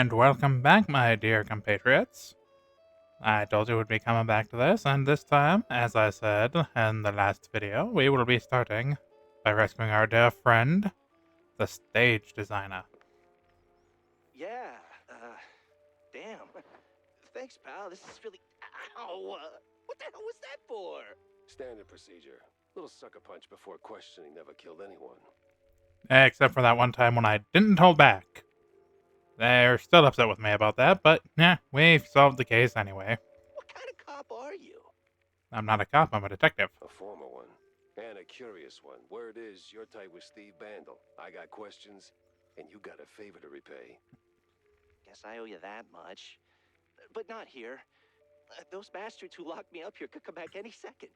And welcome back, my dear compatriots. I told you we'd be coming back to this, and this time, as I said in the last video, we will be starting by rescuing our dear friend, the stage designer. Yeah, damn. Thanks, pal. This is really... Ow! What the hell was that for? Standard procedure. Little sucker punch before questioning never killed anyone. Except for that one time when I didn't hold back. They're still upset with me about that, but yeah, we've solved the case anyway. What kind of cop are you? I'm not a cop, I'm a detective. A former one. And a curious one. Word is, you're tight with Steve Bandel. I got questions, and you got a favor to repay. Guess I owe you that much. But not here. Those bastards who locked me up here could come back any second.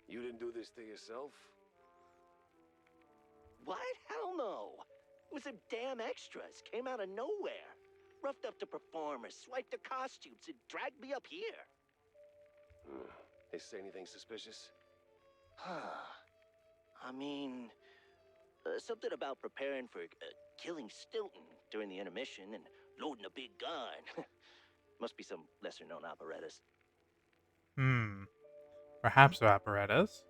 You didn't do this to yourself? What? Hell no. It was them damn extras. Came out of nowhere. Roughed up the performers, swiped their costumes, and dragged me up here. They say anything suspicious? I mean, something about preparing for killing Stilton during the intermission and loading a big gun. Must be some lesser-known operettas. Perhaps the operettas.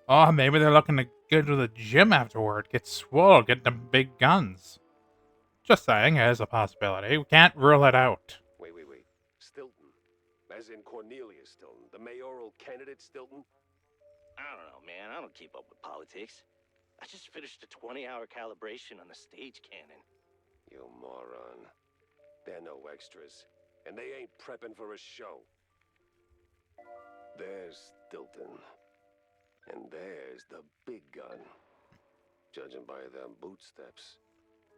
Oh, maybe they're looking to go to the gym afterward, get swole, get them big guns. Just saying, it is a possibility. We can't rule it out. Wait. Stilton. As in Cornelius Stilton. The mayoral candidate Stilton? I don't know, man. I don't keep up with politics. I just finished a 20-hour calibration on the stage cannon. You moron. They're no extras. And they ain't prepping for a show. There's Stilton. And there's the big gun. Judging by them boot steps.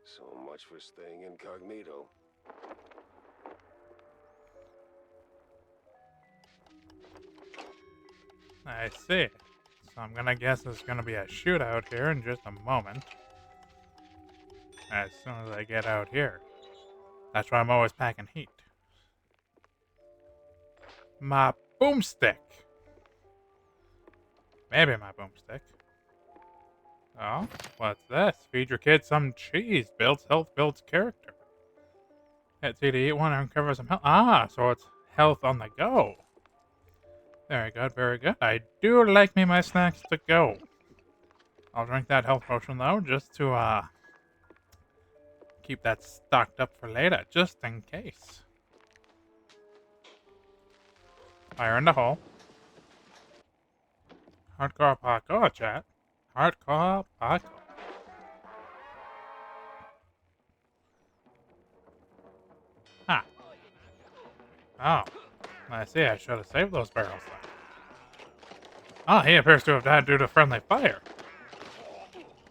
So much for staying incognito. I see. So I'm gonna guess there's gonna be a shootout here in just a moment. As soon as I get out here. That's why I'm always packing heat. My boomstick. Maybe my boomstick. Oh, what's this? Feed your kids some cheese. Builds health, builds character. Hit C to eat one and recover some health. Ah, so it's health on the go. Very good, very good. I do like me my snacks to go. I'll drink that health potion, though, just to, keep that stocked up for later, just in case. Fire in the hole. Hardcore parkour, chat. Hardcore parkour. Huh. Oh. I see, I should have saved those barrels then. Oh, he appears to have died due to friendly fire.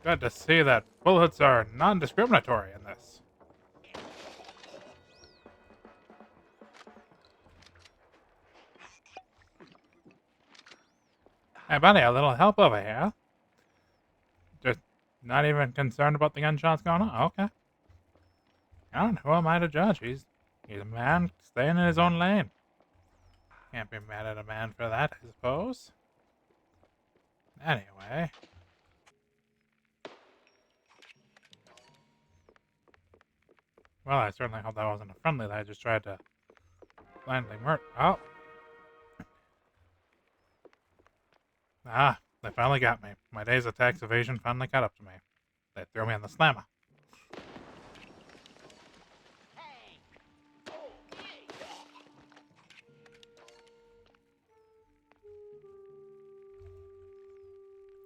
Good to see that bullets are non-discriminatory in this. Hey, buddy, a little help over here. Just not even concerned about the gunshots going on? Okay. And who am I to judge? He's a man staying in his own lane. Can't be mad at a man for that, I suppose. Anyway. Well, I certainly hope that wasn't a friendly that I just tried to blindly murder. Oh. Ah, they finally got me. My days of tax evasion finally caught up to me. They threw me in the slammer.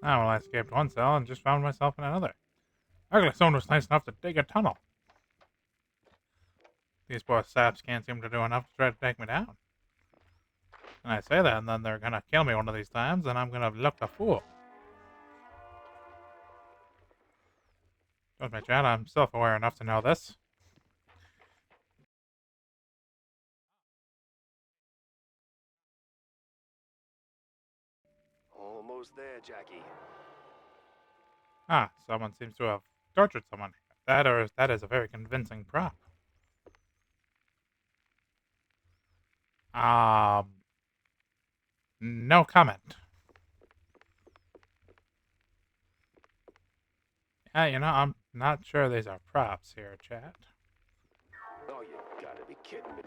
Ah, well, I escaped one cell and just found myself in another. Ugly, someone was nice enough to dig a tunnel. These poor saps can't seem to do enough to try to take me down. And I say that, and then they're gonna kill me one of these times, and I'm gonna look a fool. Trust me, Chad, I'm self-aware enough to know this. Almost there, Jackie. Ah, someone seems to have tortured someone. That is a very convincing prop. No comment. Yeah, I'm not sure these are props here, chat. kidding me?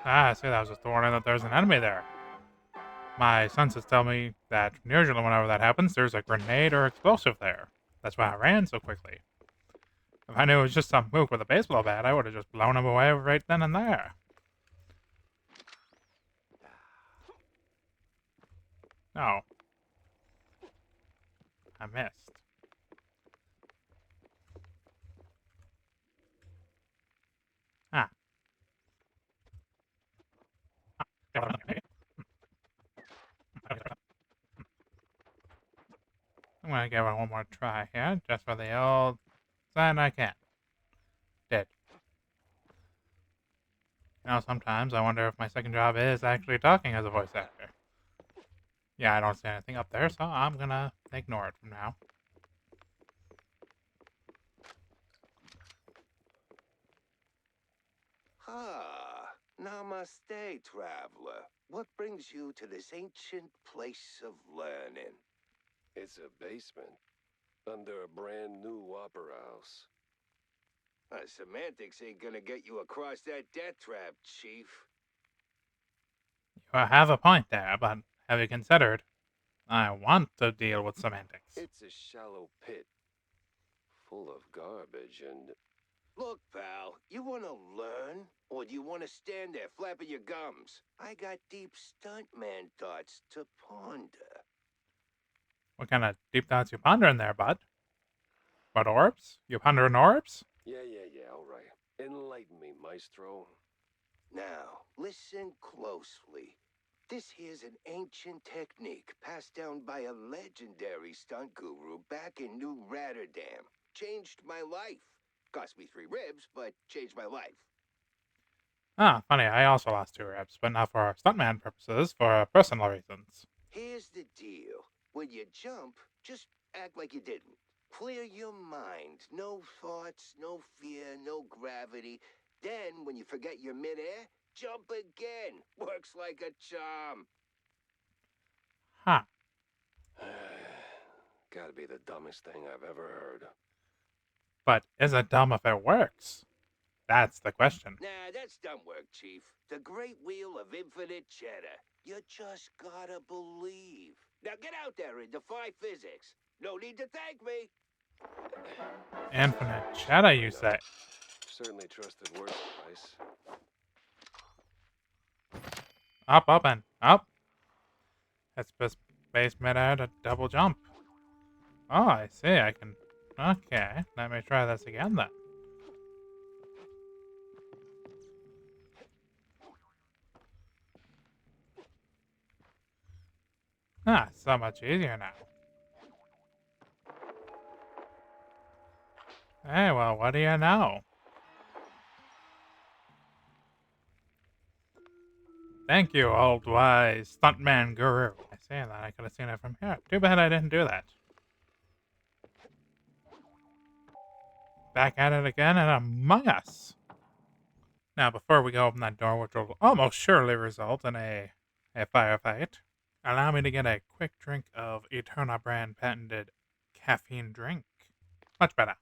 Ah, I see, that was just a warning that there's an enemy there. My senses tell me that usually whenever that happens, there's a grenade or explosive there. That's why I ran so quickly. If I knew it was just some mook with a baseball bat, I would have just blown him away right then and there. No. I missed. Ah. I'm gonna give it one more try here, just for the old sign I can. Did. You know, sometimes I wonder if my second job is actually talking as a voice actor. Yeah, I don't see anything up there, so I'm gonna ignore it from now. Ah, namaste, traveler. What brings you to this ancient place of learning? It's a basement under a brand new opera house. Semantics ain't gonna get you across that death trap, Chief. You have a point there, but have you considered I want to deal with semantics? It's a shallow pit full of garbage and... Look, pal, you wanna learn? Or do you wanna stand there flapping your gums? I got deep stuntman thoughts to ponder. What kind of deep thoughts you pondering there, bud? What orbs? You pondering orbs? Yeah, all right. Enlighten me, maestro. Now, listen closely. This here's an ancient technique passed down by a legendary stunt guru back in New Rotterdam. Changed my life. Cost me 3 ribs, but changed my life. Ah, funny, I also lost 2 reps, but not for stuntman purposes, for personal reasons. Here's the deal. When you jump, just act like you didn't. Clear your mind. No thoughts, no fear, no gravity. Then, when you forget you're midair, jump again. Works like a charm. Huh. Gotta be the dumbest thing I've ever heard. But is it dumb if it works? That's the question. Nah, that's dumb work, Chief. The great wheel of infinite cheddar. You just gotta believe. Now get out there and defy physics. No need to thank me. Infinite cheddar, you say? Certainly trusted word suffice. Up, and up. It's just space midair to double jump. Oh, I see, I can... Okay, let me try this again then. Ah, so much easier now. Hey, well, what do you know? Thank you, old wise stuntman guru. I say that I could have seen it from here. Too bad I didn't do that. Back at it again and Among Us. Now, before we go open that door, which will almost surely result in a firefight, allow me to get a quick drink of Eterna brand patented caffeine drink. Much better.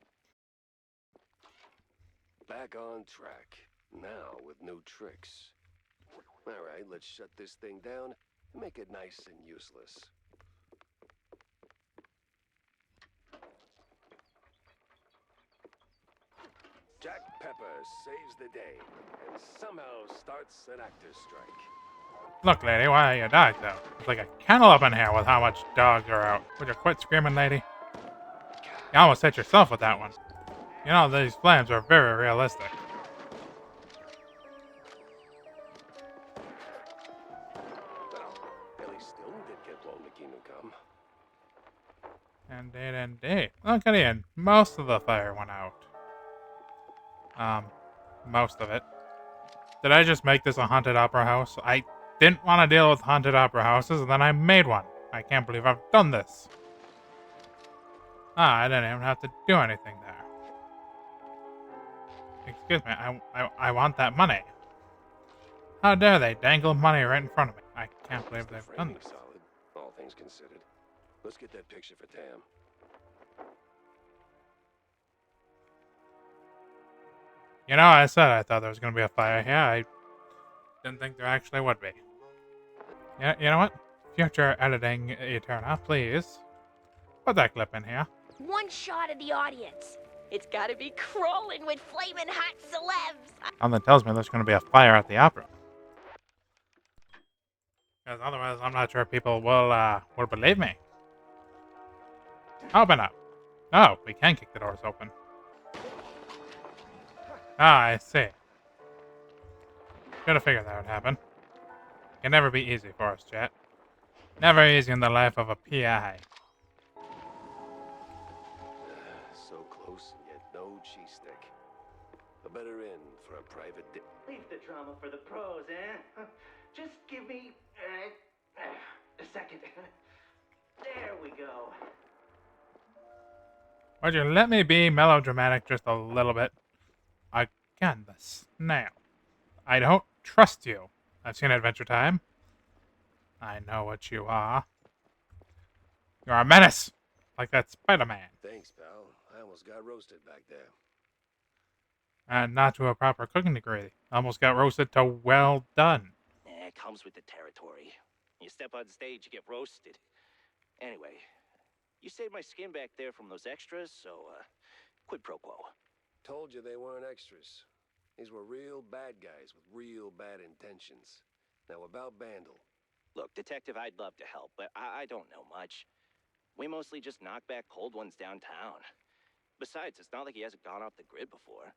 Back on track. Now with new tricks. Alright, let's shut this thing down and make it nice and useless. Jack Pepper saves the day and somehow starts an actor's strike. Look, lady, why are you dogs out? It's like a kennel up in here with how much dogs are out. Would you quit screaming, lady? You almost hit yourself with that one. You know, these flames are very realistic. Well, at least Stilton did get blown to Kingdom Come. Indeed, indeed. Look at the end. Most of the fire went out. Most of it. Did I just make this a haunted opera house? I didn't want to deal with haunted opera houses, and then I made one. I can't believe I've done this. Ah, I didn't even have to do anything there. Excuse me, I want that money. How dare they dangle money right in front of me? I can't believe they've done Framing this. solid, all things considered. Let's get that picture for Tam. You know, I said I thought there was going to be a fire here. I didn't think there actually would be. Yeah, you know what? Future editing Eterna, please. Put that clip in here. One shot of the audience. It's gotta be crawling with flaming hot celebs. Something tells me there's going to be a fire at the opera. Because otherwise, I'm not sure people will believe me. Open up. Oh, we can kick the doors open. Ah, I see. Should have figured that would happen. Can never be easy for us, chat. Never easy in the life of a PI. So close and yet no cheese stick. A better inn for a private di- Leave the drama for the pros, eh? Just give me a second. There we go. Would you let me be melodramatic just a little bit? Again, the snail. I don't trust you. I've seen Adventure Time. I know what you are. You're a menace! Like that Spider-Man. Thanks, pal. I almost got roasted back there. And not to a proper cooking degree. Almost got roasted to well done. It comes with the territory. You step on stage, you get roasted. Anyway, you saved my skin back there from those extras, so, quid pro quo. Told you they weren't extras. These were real bad guys with real bad intentions. Now about Bandle. Look, Detective, I'd love to help, but I don't know much. We mostly just knock back cold ones downtown. Besides, it's not like he hasn't gone off the grid before.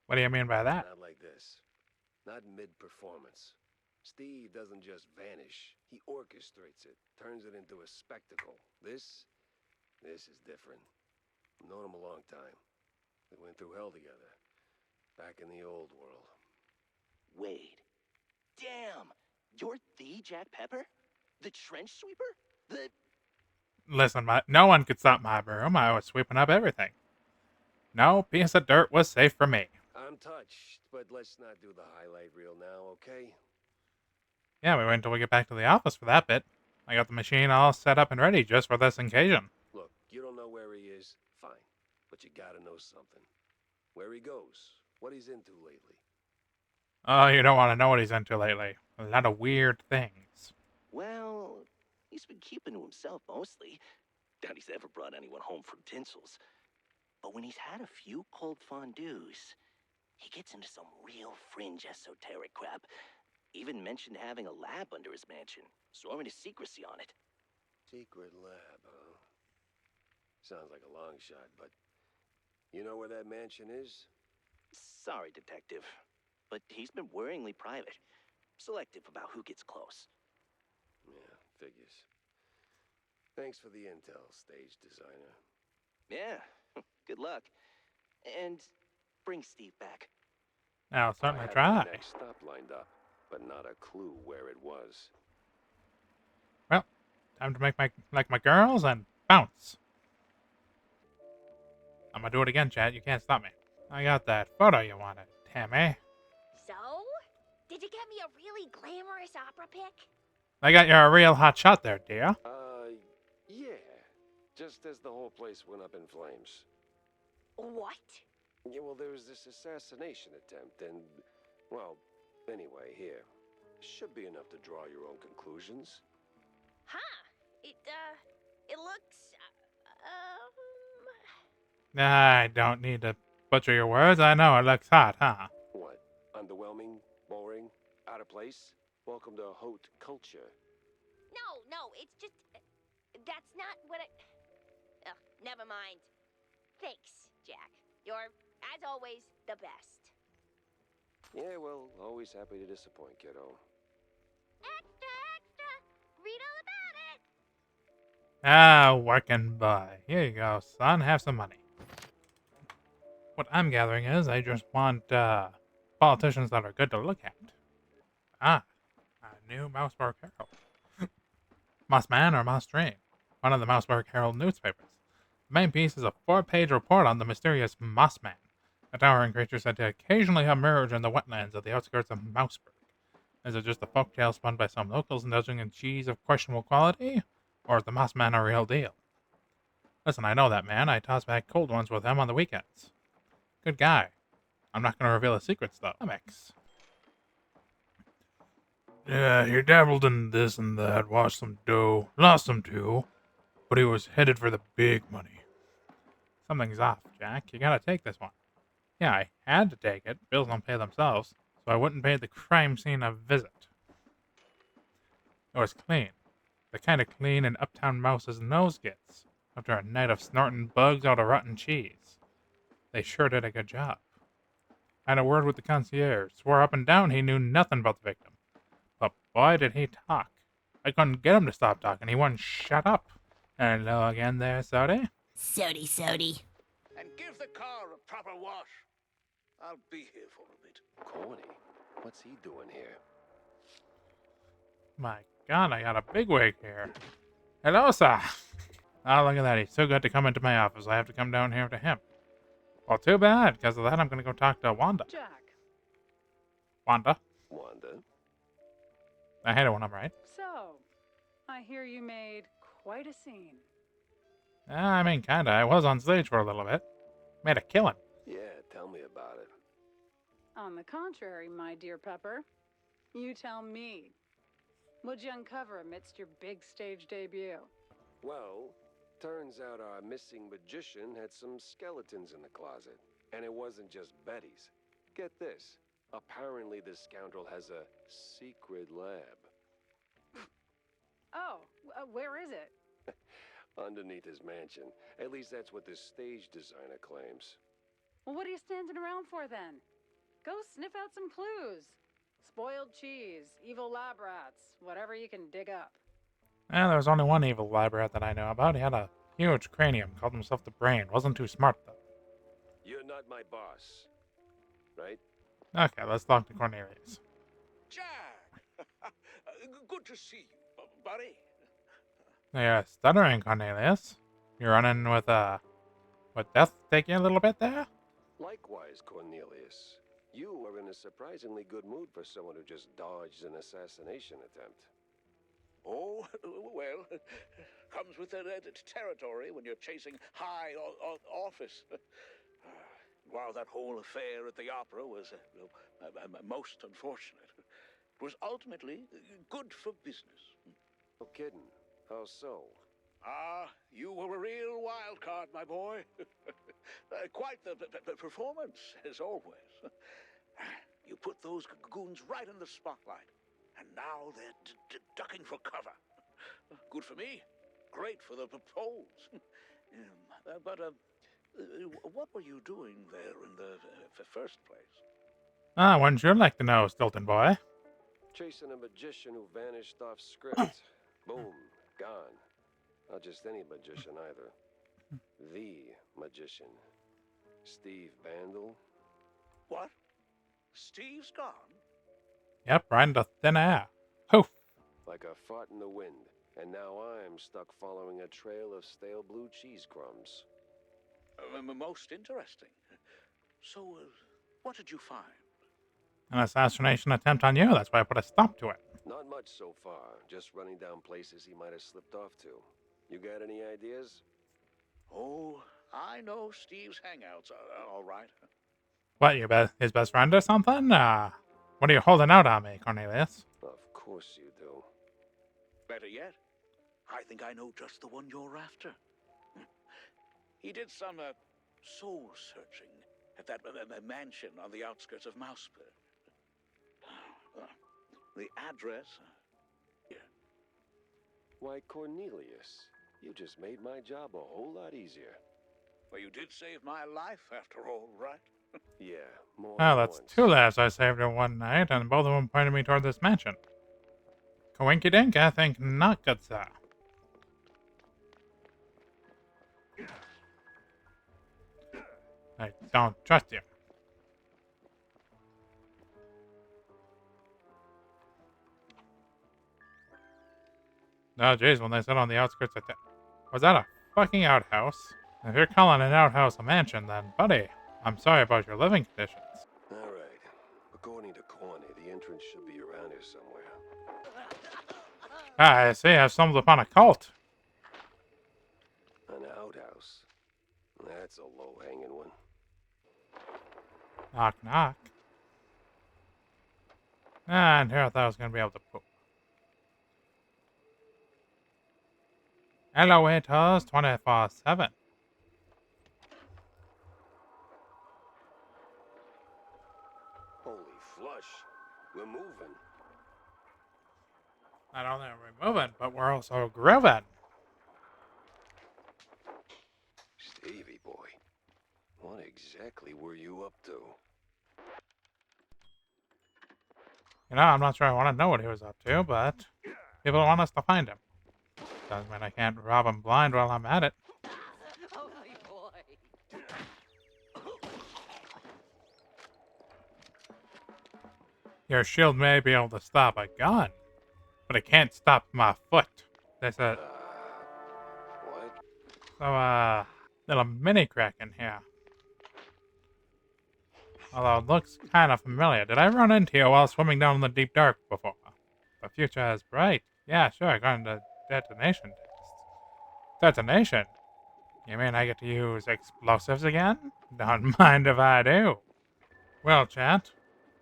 What do you mean by that? Not like this. Not mid-performance. Steve doesn't just vanish. He orchestrates it, turns it into a spectacle. This is different. I've known him a long time. We went through hell together. Back in the old world. Wade. Damn! You're the Jack Pepper? The trench sweeper? The... Listen, no one could stop my broom. I was sweeping up everything. No piece of dirt was safe for me. I'm touched, but let's not do the highlight reel now, okay? Yeah, we wait until we get back to the office for that bit. I got the machine all set up and ready just for this occasion. Look, you don't know where he is, fine. But you gotta know something. Where he goes, what he's into lately. Oh, you don't want to know what he's into lately. A lot of weird things. Well, he's been keeping to himself mostly. Doubt he's ever brought anyone home from Tinsel's. But when he's had a few cold fondues, he gets into some real fringe esoteric crap. Even mentioned having a lab under his mansion, sworn to secrecy on it. Secret lab, huh? Sounds like a long shot, but... You know where that mansion is? Sorry, Detective, but he's been worryingly private. Selective about who gets close. Yeah, figures. Thanks for the intel, stage designer. Yeah, good luck. And bring Steve back. I'll certainly I had try. the next stop lined up, but not a clue where it was. Well, time to make my girls and bounce. I'm gonna do it again, Chad. You can't stop me. I got that photo you wanted, Tammy. So? Did you get me a really glamorous opera pic? I got you a real hot shot there, dear. Yeah. Just as the whole place went up in flames. What? Yeah, well, there was this assassination attempt, and... Well, anyway, here. Should be enough to draw your own conclusions. Huh. It looks, I don't need to butcher your words. I know it looks hot, huh? What? Underwhelming? Boring? Out of place? Welcome to haute culture. No, it's just, that's not what I... Ugh, never mind. Thanks, Jack. You're, as always, the best. Yeah, well, always happy to disappoint, kiddo. Extra! Read all about it! Ah, working boy. Here you go, son. Have some money. What I'm gathering is I just want politicians that are good to look at. Ah, a new Mouseburg Herald. Mossman or Moss Dream, one of the Mouseburg Herald newspapers. The main piece is a 4-page report on the mysterious Mossman, a towering creature said to occasionally emerge in the wetlands of the outskirts of Mouseburg. Is it just a folktale spun by some locals indulging in cheese of questionable quality, or is the Mossman a real deal? Listen, I know that man. I toss back cold ones with him on the weekends. Good guy. I'm not going to reveal the secrets, though. Comics. Yeah, he dabbled in this and that, washed some dough, lost some too, but he was headed for the big money. Something's off, Jack. You gotta take this one. Yeah, I had to take it. Bills don't pay themselves, so I wouldn't pay the crime scene a visit. It was clean. The kind of clean an uptown mouse's nose gets after a night of snorting bugs out of rotten cheese. They sure did a good job. I had a word with the concierge, swore up and down he knew nothing about the victim. But boy, did he talk. I couldn't get him to stop talking. He wouldn't shut up. Hello again there, Sody. Sody, Sody. And give the car a proper wash. I'll be here for a bit. Corny? What's he doing here? My God, I got a bigwig here. Hello, sir. Oh, look at that. He's so good to come into my office. I have to come down here to him. Well, too bad. Because of that, I'm going to go talk to Wanda. Jack. Wanda? Wanda? I hate it when I'm right. So, I hear you made quite a scene. I mean, kinda. I was on stage for a little bit. Made a killing. Yeah, tell me about it. On the contrary, my dear Pepper, you tell me. What'd you uncover amidst your big stage debut? Well, turns out our missing magician had some skeletons in the closet. And it wasn't just Betty's. Get this. Apparently this scoundrel has a secret lab. Oh, where is it? Underneath his mansion. At least that's what the stage designer claims. Well, what are you standing around for then? Go sniff out some clues. Spoiled cheese, evil lab rats, whatever you can dig up. There was only one evil lab rat that I know about. He had a huge cranium, called himself the Brain. Wasn't too smart, though. You're not my boss. Right? Okay, let's talk to Cornelius. Jack! Good to see you, buddy. Yeah, stuttering, Cornelius. You're running with death taking a little bit there? Likewise, Cornelius. You are in a surprisingly good mood for someone who just dodged an assassination attempt. Oh, well, comes with the territory when you're chasing high office. While that whole affair at the opera was most unfortunate, it was ultimately good for business. No kidding. How so? You were a real wild card, my boy. Quite the performance, as always. You put those goons right in the spotlight, and now they're ducking for cover. Good for me. Great for the polls. But what were you doing there in the first place? Wouldn't you like to know, Stilton boy? Chasing a magician who vanished off script. Boom. Gone. Not just any magician either. The magician. Steve Bandel. What? Steve's gone? Yep, right into thin air. Poof. Like a fart in the wind. And now I'm stuck following a trail of stale blue cheese crumbs. Most interesting. So, what did you find? An assassination attempt on you. That's why I put a stop to it. Not much so far. Just running down places he might have slipped off to. You got any ideas? Oh, I know Steve's hangouts, all right. What, his best friend or something? What are you holding out on me, Cornelius? Of course you do. Better yet, I think I know just the one you're after. He did some soul searching at that mansion on the outskirts of Mouse P.I. The address here. Why, Cornelius, you just made my job a whole lot easier. Well, you did save my life, after all, right? Yeah, more Well, than that's once. 2 lives I saved in one night, and both of them pointed me toward this mansion. Coinky dink, I think not good, sir. I don't trust you. Oh, jeez, when they said on the outskirts of town. Was that a fucking outhouse? If you're calling an outhouse a mansion, then, buddy, I'm sorry about your living conditions. All right. According to Corny, the entrance should be around here somewhere. I see, I've stumbled upon a cult. An outhouse. That's a low-hanging one. Knock, knock. And here I thought I was going to be able to poop. Elevators 24/7. Holy flush. We're moving. Not only are we moving, but we're also grooving. Stevie boy, what exactly were you up to? You know, I'm not sure I want to know what he was up to, but people want us to find him. Doesn't mean I can't rob him blind while I'm at it. Oh, boy. Your shield may be able to stop a gun, but it can't stop my foot. There's a What? little mini crack in here. Although it looks kind of familiar. Did I run into you while swimming down in the deep dark before? The future is bright. Yeah, sure, according to detonation tests. Detonation? You mean I get to use explosives again? Don't mind if I do. Well, chat,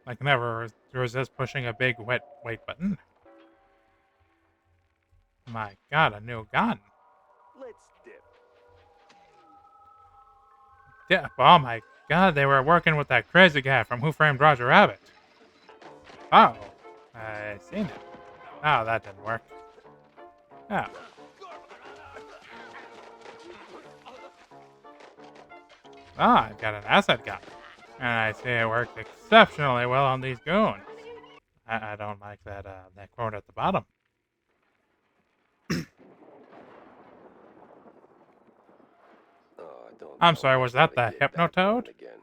I can never resist pushing a big wet wait button. My god, a new gun. Let's dip. Yeah, oh my god, they were working with that crazy guy from Who Framed Roger Rabbit. Oh, I seen it. Oh, that didn't work. Oh. Ah, I've got an acid gun. And I see it worked exceptionally well on these goons. I don't like that quote at the bottom. Oh, I don't I'm know sorry, was how that to the get that Hypnotoad? going again.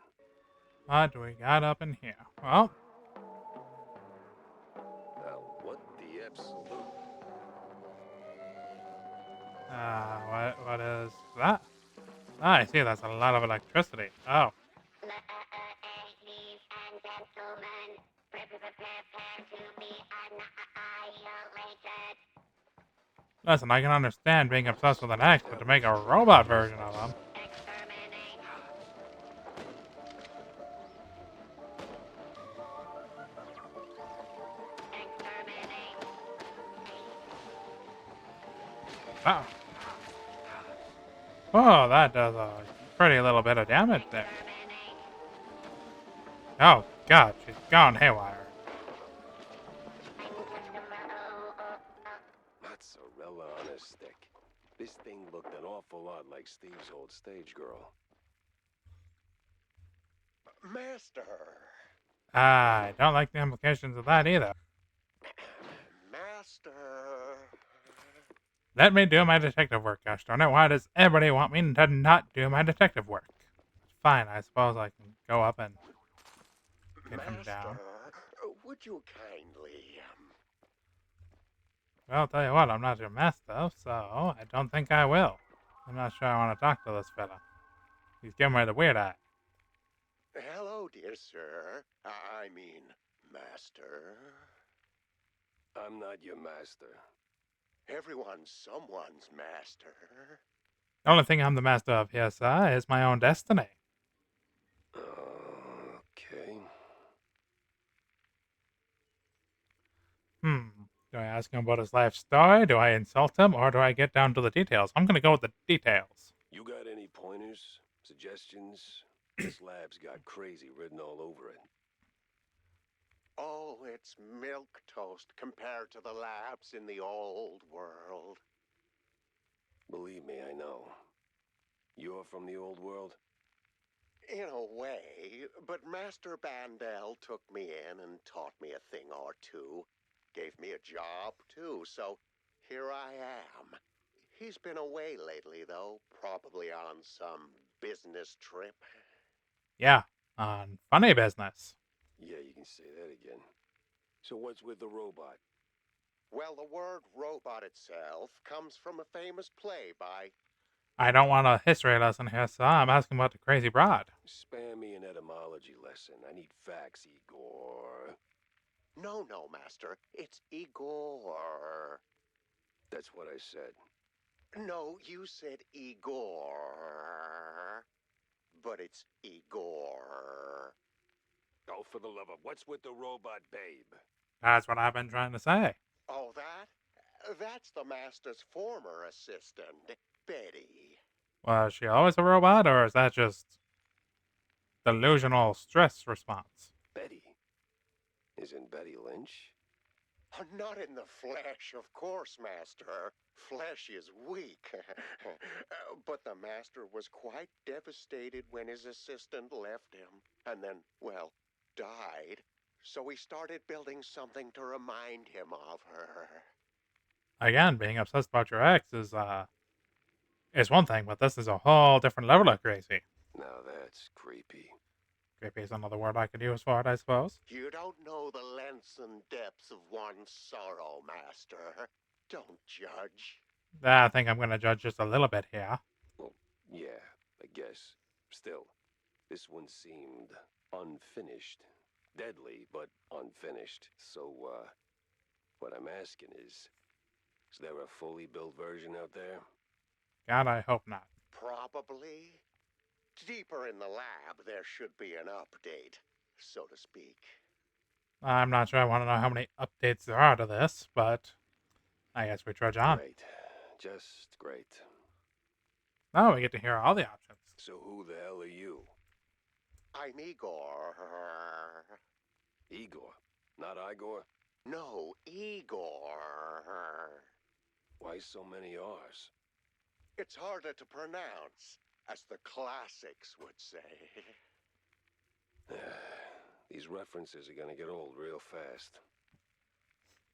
What do we got up in here? Well, Now, what the absolute? what is that? Ah, I see, that's a lot of electricity. Oh. Ladies and gentlemen, prepare to be annihilated. Listen, I can understand being obsessed with an ex, but to make a robot version of him. Exterminate. Exterminate. Oh. Oh, that does a pretty little bit of damage there. Exterminate. Oh, God, she's gone haywire. Mozzarella on a stick. This thing looked an awful lot like Steve's old stage girl. Master! I don't like the implications of that either. Master! Let me do my detective work, gosh darn it. Why does everybody want me to not do my detective work? Fine, I suppose I can go up and get him down. Would you kindly, Well, I'll tell you what, I'm not your master, so I don't think I will. I'm not sure I want to talk to this fella. He's giving me the weird eye. Hello, dear sir. I mean, master. I'm not your master. Everyone's someone's master. The only thing I'm the master of here, sir, is my own destiny. Okay. Do I ask him about his life story? Do I insult him? Or do I get down to the details? I'm gonna go with the details. You got any pointers? Suggestions? This lab's got crazy written all over it. Oh, it's milk toast compared to the labs in the old world. Believe me, I know. You're from the old world? In a way, but Master Bandel took me in and taught me a thing or two. Gave me a job, too, so here I am. He's been away lately, though, probably on some business trip. Yeah, on funny business. Yeah, you can say that again. So what's with the robot? Well, the word robot itself comes from a famous play by... I don't want a history lesson here, sir. I'm asking about the crazy broad. Spare me an etymology lesson. I need facts, Igor. No, Master. It's Igor. That's what I said. No, you said Igor. But it's Igor. Now, for the love of what's with the robot babe? That's what I've been trying to say. Oh, that's the master's former assistant, Betty. Was she always a robot, or is that just delusional stress response? Betty? Isn't Betty Lynch? Not in the flesh, of course, Master. Flesh is weak. But the Master was quite devastated when his assistant left him, and then, well, died. So he started building something to remind him of her. Again, being obsessed about your ex is one thing, but this is a whole different level of crazy. Now that's creepy. Creepy is another word I could use for it, I suppose. You don't know the lengths and depths of one's sorrow, Master. Don't judge. I think I'm going to judge just a little bit here. Well, yeah, I guess. Still, this one seemed unfinished. Deadly, but unfinished. So, what I'm asking is there a fully built version out there? God, I hope not. Probably. Deeper in the lab, there should be an update, so to speak. I'm not sure I want to know how many updates there are to this, but I guess we trudge on. Great. Just great. Now we get to hear all the options. So who the hell are you? I'm Igor. Igor, not Igor? No, Igor. Why so many R's? It's harder to pronounce, as the classics would say. These references are gonna get old real fast.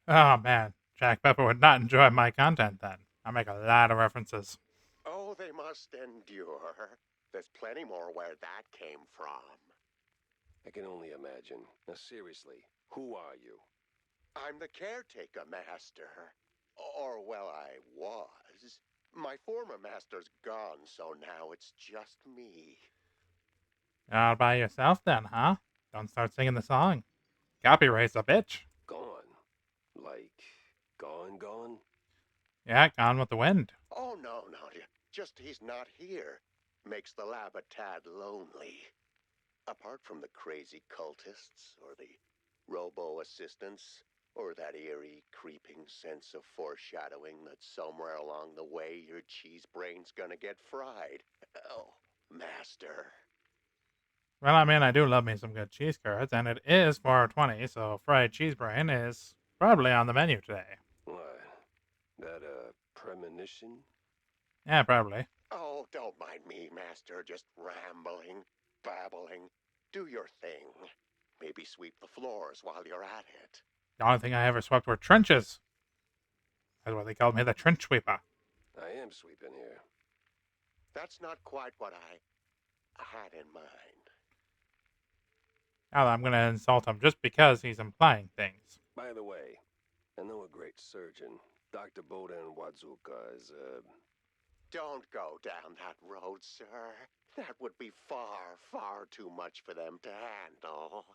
Oh man, Jack Pepper would not enjoy my content then. I make a lot of references. Oh, they must endure. There's plenty more where that came from. I can only imagine. Now seriously, who are you? I'm the caretaker, Master. Or, well, I was. My former master's gone, so now it's just me. All by yourself then, huh? Don't start singing the song. Copyright's a bitch. Gone? Like, gone? Yeah, gone with the wind. Oh, no, just he's not here. Makes the lab a tad lonely. Apart from the crazy cultists, or the robo-assistants, or that eerie, creeping sense of foreshadowing that somewhere along the way your cheese brain's gonna get fried. Oh, Master. Well, I mean, I do love me some good cheese curds, and it is 420, so fried cheese brain is probably on the menu today. What? That a premonition? Yeah, probably. Oh, don't mind me, Master. Just rambling, babbling. Do your thing. Maybe sweep the floors while you're at it. The only thing I ever swept were trenches. That's why they called me the trench sweeper. I am sweeping here. That's not quite what I had in mind. Now I'm going to insult him just because he's implying things. By the way, I know a great surgeon. Dr. Bodan Wadzuka is, Don't go down that road, sir. That would be far, far too much for them to handle.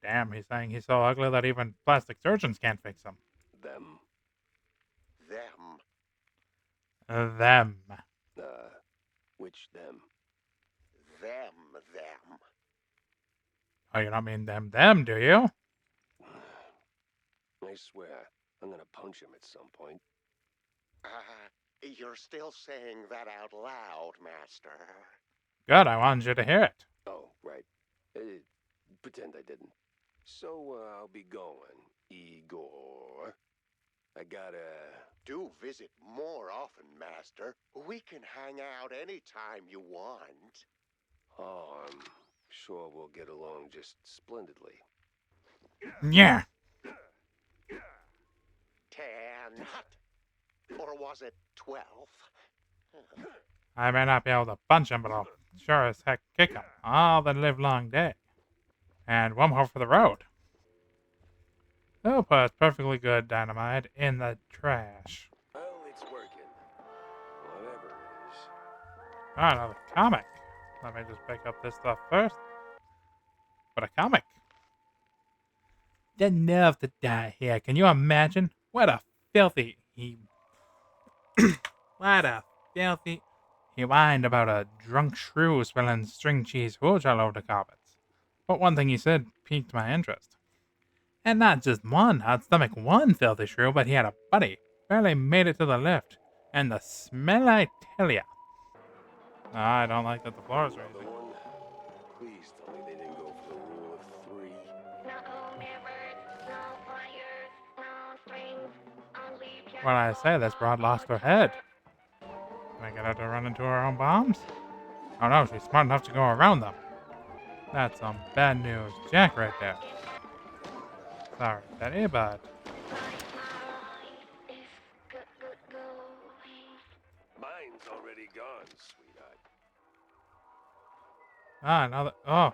Damn, he's saying he's so ugly that even plastic surgeons can't fix him. them. Them. Which them? Them. Oh, you don't mean them, do you? I swear, I'm gonna punch him at some point. You're still saying that out loud, Master. Good, I wanted you to hear it. Oh, right. Pretend I didn't. So, I'll be going, Igor. I gotta... Do visit more often, Master. We can hang out anytime you want. Oh, I'm sure we'll get along just splendidly. Yeah. 10. Or was it 12? I may not be able to punch him, but I'll sure as heck kick him all the livelong day. And one more for the road. Oh, but perfectly good dynamite in the trash. Well, it's working. Whatever it is. Oh, another comic. Let me just pick up this stuff first. But a comic. The nerve to die here. Can you imagine? What a filthy... What a filthy... He whined about a drunk shrew spilling string cheese hooch all over the carpets. But one thing he said piqued my interest. And not just one hot stomach, one filthy shrew, but he had a buddy. Barely made it to the lift. And the smell, I tell ya. I don't like that the floor is Another raising. one? Please tell me they didn't go for the rule of three. When I say this, Broad lost her head. Can I get her to run into her own bombs? Oh no, she's smart enough to go around them. That's some bad news. Jack right there. Sorry, Betty, but... Mine's already gone, sweetheart. Ah, another... Oh.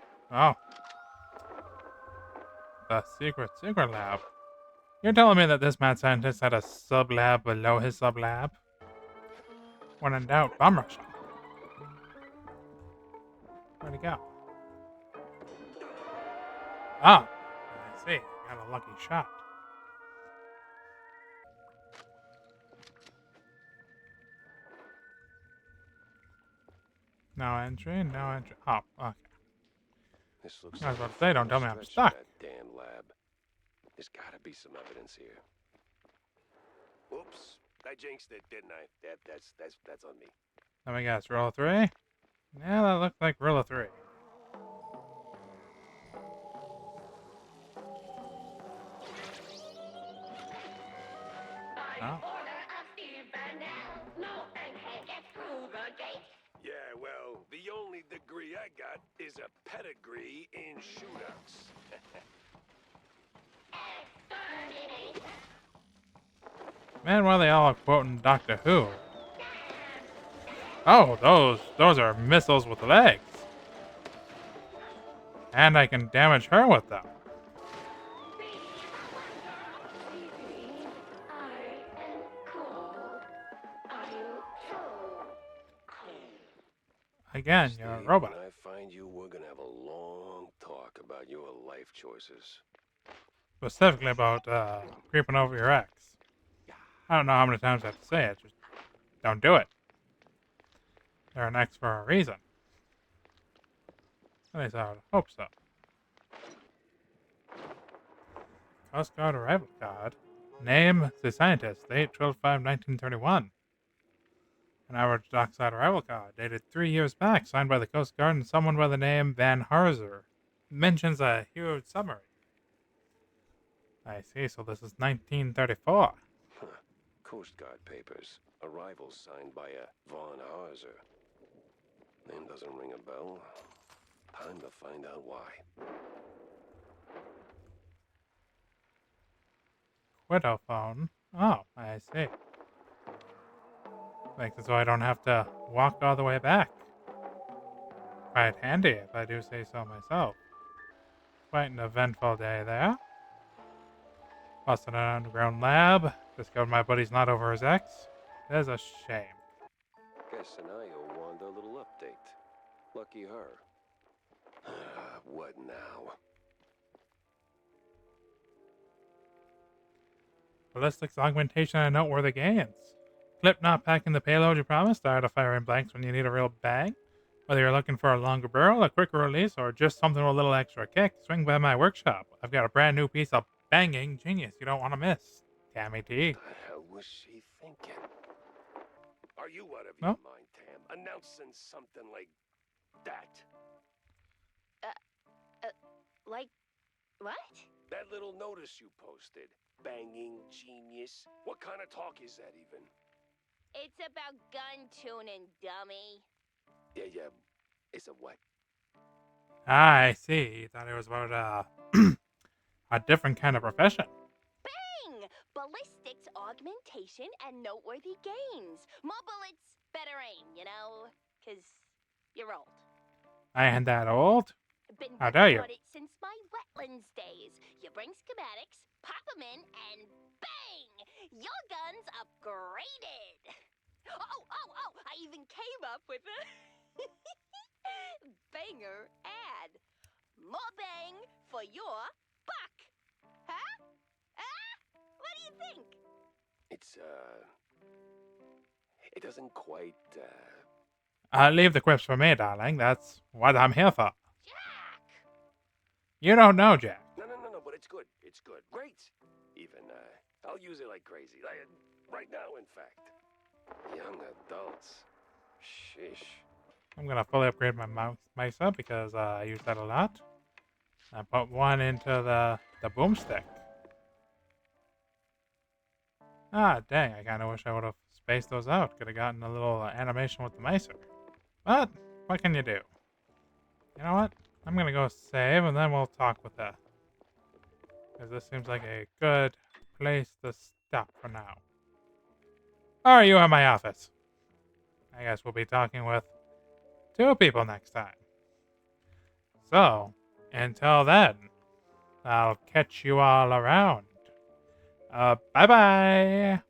The secret lab. You're telling me that this mad scientist had a sub-lab below his sub-lab? When in doubt, bomb rush him. Where'd he go? Ah, I see. Got a lucky shot. No entry, no entry. Oh, okay. This looks I was like about a to say, don't far tell me I'm stretch for stuck. that damn lab. There's gotta be some evidence here. Oops, I jinxed it, didn't I? That's on me. Let me guess, roll of 3? Yeah, that looked like roll of 3. Oh. Yeah, well, the only degree I got is a pedigree in shootouts. Man, why are they all quoting Doctor Who? Oh, those are missiles with legs. And I can damage her with them. Again, you're a Steve, robot. when I find you, we're gonna have a long talk about your life choices. Specifically about creeping over your ex. I don't know how many times I have to say it. Just don't do it. They're an ex for a reason. At least I would hope so. Coast Guard arrival card. Name the scientist. Date 12/5/1931. An average dockside arrival card, dated 3 years back, signed by the Coast Guard and someone by the name Van Harzer. Mentions a huge submarine. I see, so this is 1934. Coast Guard papers. Arrival signed by a Von Harzer. Name doesn't ring a bell. Time to find out why. Widow phone. Oh, I see. Makes it so I don't have to walk all the way back. Quite handy, if I do say so myself. Quite an eventful day there. Busted an underground lab. Discovered my buddy's not over his ex. There's a shame. Guess Anaya wanted a little update. Lucky her. What now? Ballistics augmentation and noteworthy gains. Clip not packing the payload you promised. Tired of firing blanks when you need a real bang. Whether you're looking for a longer barrel, a quicker release, or just something with a little extra kick, swing by my workshop. I've got a brand new piece of banging genius you don't want to miss. Tammy T. What the hell was she thinking? Are you out of No? your mind, Tam? Announcing something like that? Like, what? That little notice you posted. Banging genius. What kind of talk is that even? It's about gun tuning, dummy. Yeah. It's a what? Ah, I see. You thought it was about a different kind of profession. Bang! Ballistics augmentation and noteworthy gains. More bullets, better aim, you know? 'Cause you're old. I ain't that old. Been How dare working you? on it since my wetlands days. You bring schematics, pop them in, and bang! Your gun's upgraded. Oh! I even came up with a banger ad. More bang for your buck. Huh? What do you think? It's, it doesn't quite, Leave the quips for me, darling. That's what I'm here for. Jack! You don't know, Jack. No, but it's good. It's good. Great. Even, I'll use it like crazy. Right now, in fact. Young adults. Sheesh. I'm gonna fully upgrade my mice up because I use that a lot. I put one into the boomstick. Ah, dang, I kinda wish I would have spaced those out. Could have gotten a little animation with the micer. But, what can you do? You know what? I'm gonna go save and then we'll talk with that. Because this seems like a good place to stop for now. Are you in my office? I guess we'll be talking with two people next time. So, until then, I'll catch you all around. Bye bye!